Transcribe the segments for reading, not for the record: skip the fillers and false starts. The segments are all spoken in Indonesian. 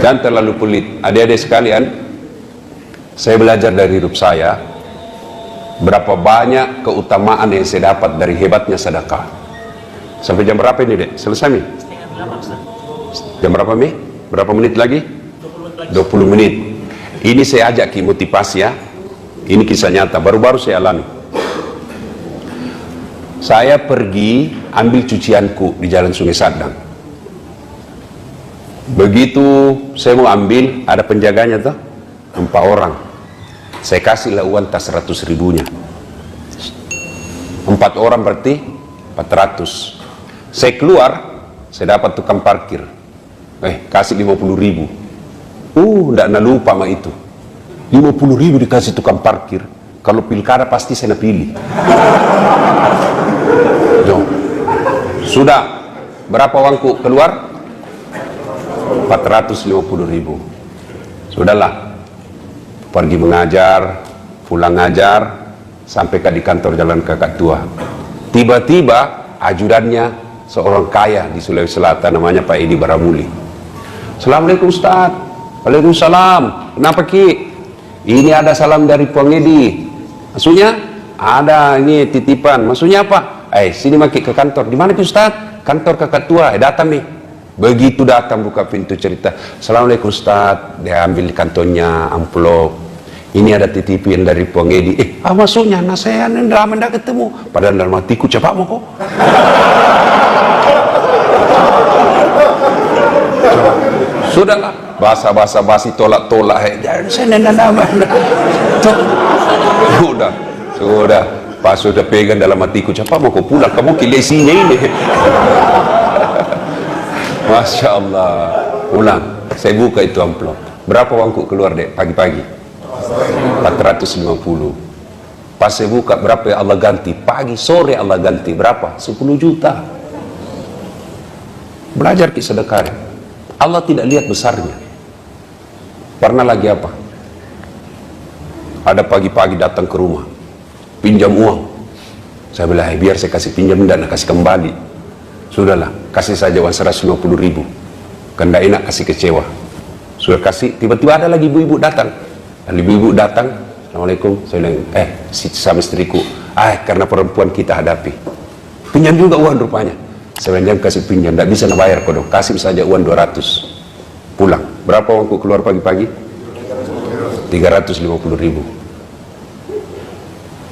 Dan terlalu pelit. Adik-adik sekalian, saya belajar dari hidup saya berapa banyak keutamaan yang saya dapat dari hebatnya sedekah. Sampai jam berapa ini, Dek? Selesai nih? Jam berapa, Mi? Berapa menit lagi? 20 menit. Ini saya ajak ki motivasi ya. Ini kisah nyata, baru-baru saya alami. Saya pergi ambil cucianku di Jalan Sungai Sadang. Begitu saya mau ambil, ada penjaganya tuh, 4 orang. Saya kasihlah uang tas 100 ribunya. 4 orang berarti 400. Saya keluar, saya dapat tukang parkir. Kasih 50 ribu. Nggak lupa sama itu. 50 ribu dikasih tukang parkir. Kalau pilkada pasti saya pilih. Sudah, berapa uangku keluar? 450 ribu. Sudahlah, pergi mengajar, pulang ngajar, sampai di kantor Jalan Kakak Tua. Tiba-tiba ajudannya seorang kaya di Sulawesi Selatan, namanya Pak Edi Baramuli. Assalamualaikum Ustaz. Waalaikumsalam. Kenapa Ki? Ini ada salam dari Pong Edi. Maksudnya? Ada ini titipan. Maksudnya apa? Sini maki ke kantor. Di mana Ustaz? Kantor Kakak Tua. Datang nih. Begitu datang buka pintu cerita. Assalamualaikum Ustaz. Dia ambil di kantornya amplop. Ini ada titipan dari Pong Edi. Maksudnya? Nah saya lama ndak ketemu. Padahal dalam hatiku cepat mau kok. Sudahlah. Basa-basa basi tolak-tolak. Saya ndak. Sudah. Pas sudah pegang dalam hatiku, cepat mau kau pulang, kamu kilesinya ini. Masya Allah. Pulang, saya buka itu amplop. Berapa uangku keluar, Dek, pagi-pagi? 450. Pas saya buka, berapa ya Allah ganti? Pagi, sore Allah ganti. Berapa? 10 juta. Belajar ki sedekah. Allah tidak lihat besarnya. Pernah lagi apa? Ada pagi-pagi datang ke rumah, pinjam uang. Saya bilang, biar saya kasih pinjam dan kasih kembali. Sudahlah, kasih saja uang 150 ribu. Kan tidak enak kasih kecewa. Sudah kasih, tiba-tiba ada lagi ibu-ibu datang. Dan ibu-ibu datang, Assalamualaikum. Saya bilang, sama istriku, karena perempuan kita hadapi. Pinjam juga uang rupanya. Saya bilang, jangan kasih pinjam, tidak bisa bayar kok dong. Kasih saja uang 200. Pulang. Berapa uangku keluar pagi-pagi? 350 ribu.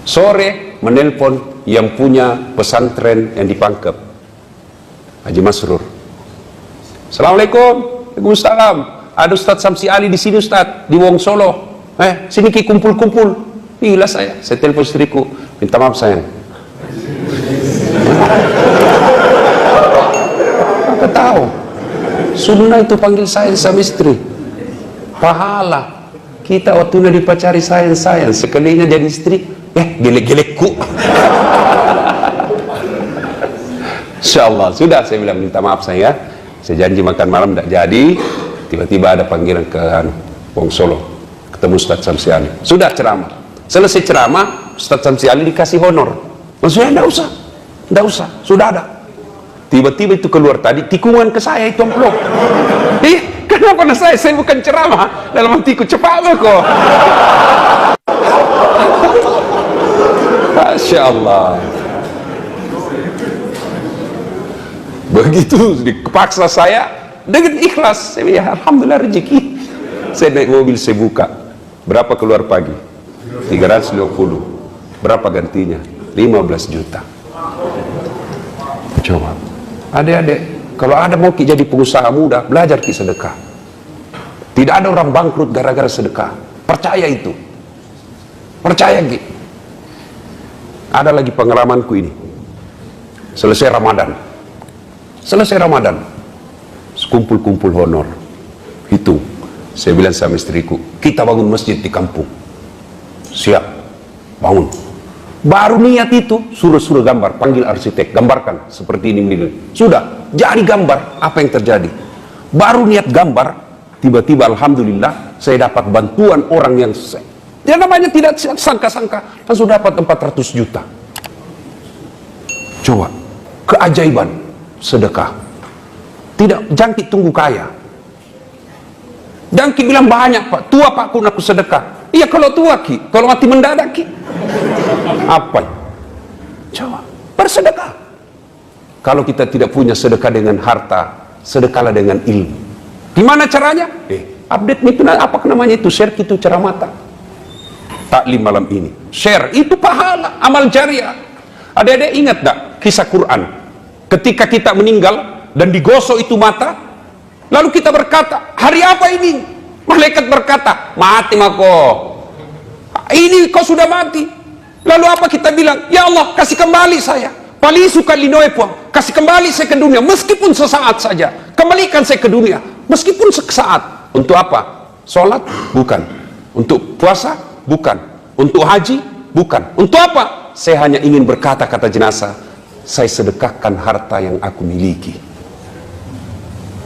Sore menelpon yang punya pesantren yang di Pangkep, Haji Masrur. Assalamualaikum. Waalaikumsalam. Ada Ustadz Samsi Ali di sini Ustadz, di Wong Solo. Sini ki kumpul-kumpul. Gila saya telepon istriku, minta maaf sayang. Apa tahu? Sunnah itu panggil sayang sama istri. Pahala. Kita waktunya dipacari sayang-sayang, sekalinya jadi istri, gelek-gelekku. Insyaallah, sudah saya bilang minta maaf saya janji makan malam tidak jadi. Tiba-tiba ada panggilan ke Wong Solo, ketemu Ustadz Samsi Ali. Sudah ceramah, selesai ceramah, Ustadz Samsi Ali dikasih honor. Maksudnya tidak usah, sudah ada. Tiba-tiba itu keluar tadi tikungan ke saya itu amplop. Kenapa saya bukan ceramah, dalam hatiku cepat kok. Masya Allah. Begitu dipaksa saya dengan ikhlas. Saya bilang, alhamdulillah rezeki. Saya naik mobil, saya buka. Berapa keluar pagi? 350. Berapa gantinya? 15 juta. Coba. Adik-adik, kalau ada mau jadi pengusaha muda, belajar ki sedekah. Tidak ada orang bangkrut gara-gara sedekah. Percaya itu. Percaya ki. Ada lagi pengalamanku ini. Selesai Ramadan. Kumpul-kumpul honor. Hitung. Saya bilang sama istriku, kita bangun masjid di kampung. Siap. Bangun. Baru niat itu, suruh gambar, panggil arsitek, gambarkan seperti ini. Sudah, jadi gambar, apa yang terjadi? Baru niat gambar, tiba-tiba alhamdulillah, saya dapat bantuan orang yang namanya tidak sangka-sangka, langsung dapat 400 juta. Coba, keajaiban sedekah. Tidak jangkit tunggu kaya. Jangan ki bilang banyak Pak, tua Pak kun aku sedekah. Iya kalau tua ki, kalau mati mendadak ki. Apa? Coba bersedekah. Kalau kita tidak punya sedekah dengan harta, sedekahlah dengan ilmu. Gimana caranya? Update itu apa namanya itu? Share itu ceramah taklim malam ini. Share itu pahala, amal jariah. Adik-adik ingat tak kisah Quran? Ketika kita meninggal dan digosok itu mata, lalu kita berkata, hari apa ini? Malaikat berkata, mati mako. Ini kau sudah mati. Lalu apa kita bilang? Ya Allah, kasih kembali saya. Palisu kalinoe puang, kasih kembali saya ke dunia, meskipun sesaat saja. Kembalikan saya ke dunia, meskipun sesaat. Untuk apa? Sholat? Bukan. Untuk puasa? Bukan. Untuk haji? Bukan. Untuk apa? Saya hanya ingin berkata kata jenazah, saya sedekahkan harta yang aku miliki.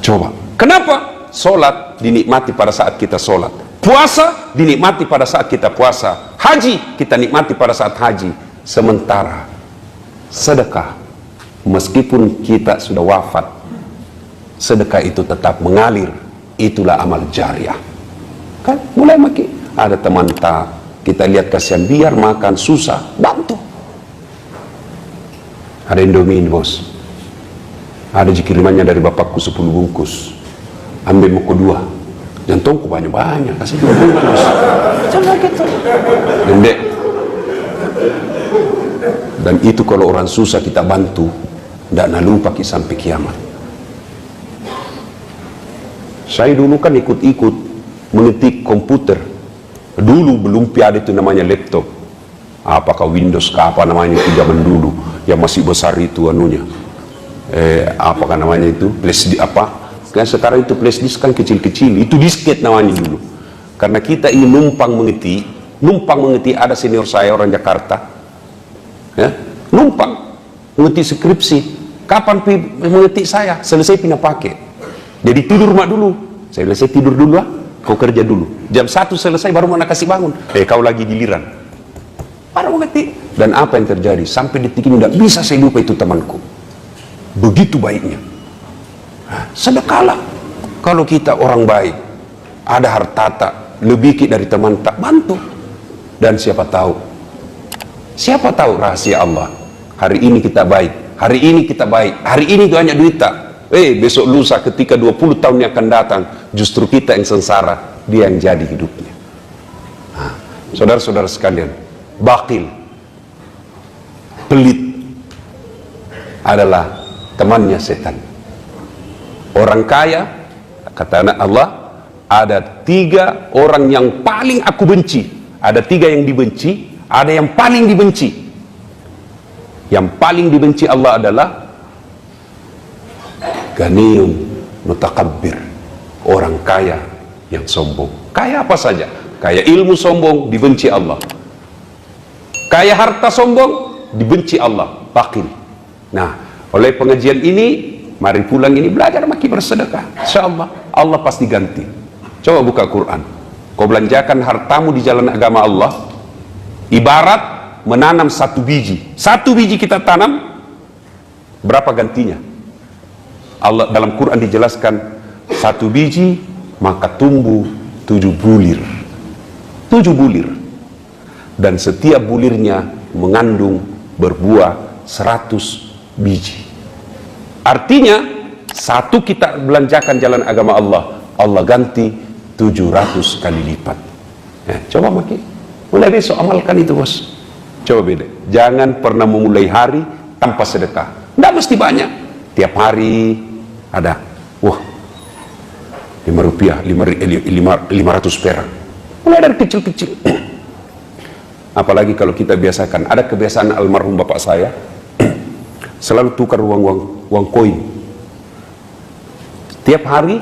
Coba. Kenapa? Sholat dinikmati pada saat kita sholat. Puasa dinikmati pada saat kita puasa. Haji kita nikmati pada saat haji. Sementara sedekah, meskipun kita sudah wafat, sedekah itu tetap mengalir. Itulah amal jariah. Kan mulai makin ada teman tak, kita lihat kasihan, biar makan susah, bantu. Ada Indomie bos, ada kirimannya dari bapakku 10 bungkus, ambil muku 2, jantungku banyak-banyak, kasih 2 bungkus. Coba gitu. Dendek. Dan itu kalau orang susah kita bantu, tidak lupa sampai kiamat. Saya dulu kan ikut-ikut mengetik komputer. Dulu belum ada itu namanya laptop. Apakah Windows ke apa namanya itu zaman dulu yang masih besar itu anunya. Apakah namanya itu? Flash di apa? Kan sekarang itu flash disk kan kecil-kecil. Itu disket namanya dulu. Karena kita ingin numpang mengetik ada senior saya orang Jakarta. Ya, numpang mengetik skripsi. Kapan mengetik saya? Selesai pindah pakai. Jadi tidur mak dulu. Saya selesai tidur dulu kau kerja dulu. Jam 1 selesai baru mana kasih bangun. Kau lagi giliran. Baru mengetik. Dan apa yang terjadi? Sampai detik ini tidak bisa saya lupa itu temanku. Begitu baiknya. Sedekahlah. Kalau kita orang baik, ada harta tak lebih dari teman tak, bantu. Dan siapa tahu rahasia Allah. Hari ini kita baik, hari ini kita baik, hari ini banyak duit tak. Besok lusa ketika 20 tahun yang akan datang, justru kita yang sengsara, dia yang jadi hidupnya. Saudara-saudara sekalian, bakil, pelit adalah temannya setan. Orang kaya, kata Allah, ada 3 orang yang paling aku benci. Ada 3 yang dibenci, ada yang paling dibenci. Yang paling dibenci Allah adalah ganiyun mutakabbir, orang kaya yang sombong. Kaya apa saja, kaya ilmu sombong, dibenci Allah. Kaya harta sombong, dibenci Allah, bakil. Nah, oleh pengajian ini, mari pulang ini belajar makin bersedekah. InsyaAllah Allah pasti ganti. Coba buka Quran, kau belanjakan hartamu di jalan agama Allah, ibarat menanam 1 biji. 1 biji kita tanam, berapa gantinya? Allah dalam Quran dijelaskan 1 biji maka tumbuh 7 bulir. 7 bulir. Dan setiap bulirnya mengandung berbuah 100 biji. Artinya 1 kita belanjakan jalan agama Allah, Allah ganti 700 kali lipat. Coba makin mulai besok amalkan itu bos. Coba beda. Jangan pernah memulai hari tanpa sedekah. Tidak mesti banyak. Tiap hari ada, wah, 5 rupiah, 500 perak. Mulai dari kecil-kecil. Apalagi kalau kita biasakan, ada kebiasaan almarhum bapak saya, selalu tukar uang koin. Tiap hari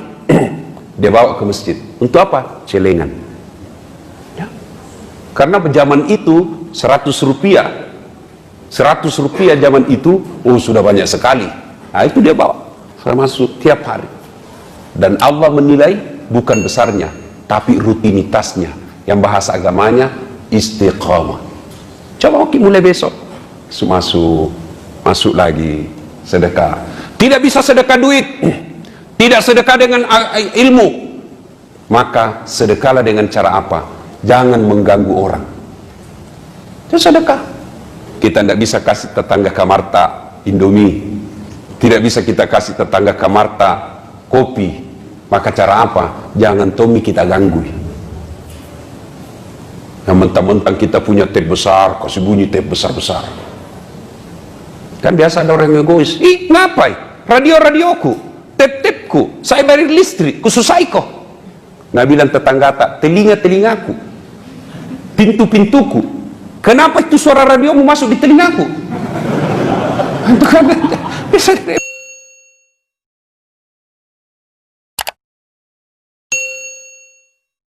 dia bawa ke masjid. Untuk apa? Celengan. Ya. Karena zaman itu 100 rupiah zaman itu, sudah banyak sekali. Nah itu dia bawa. Termasuk tiap hari. Dan Allah menilai bukan besarnya, tapi rutinitasnya. Yang bahasa agamanya istiqamah. Coba mulai besok masuk lagi sedekah. Tidak bisa sedekah duit, tidak sedekah dengan ilmu. maka sedekahlah dengan cara apa? Jangan mengganggu orang. Itu sedekah. Kita tidak bisa kasih tetangga kamarta Indomie, tidak bisa kita kasih tetangga kamarta kopi, maka cara apa? Jangan Tommy kita ganggu. Yang mentang-mentang kita punya tap besar, kasih bunyi tap besar-besar. Kan biasa ada orang yang egois. Ih, ngapain? Radio-radioku, tap-tapku, saya bayar listrik, kususai kok. Nah bilang tetangga tak, telinga-telingaku, pintu-pintuku. Kenapa itu suara radiomu masuk di telingaku? Itu kan bisa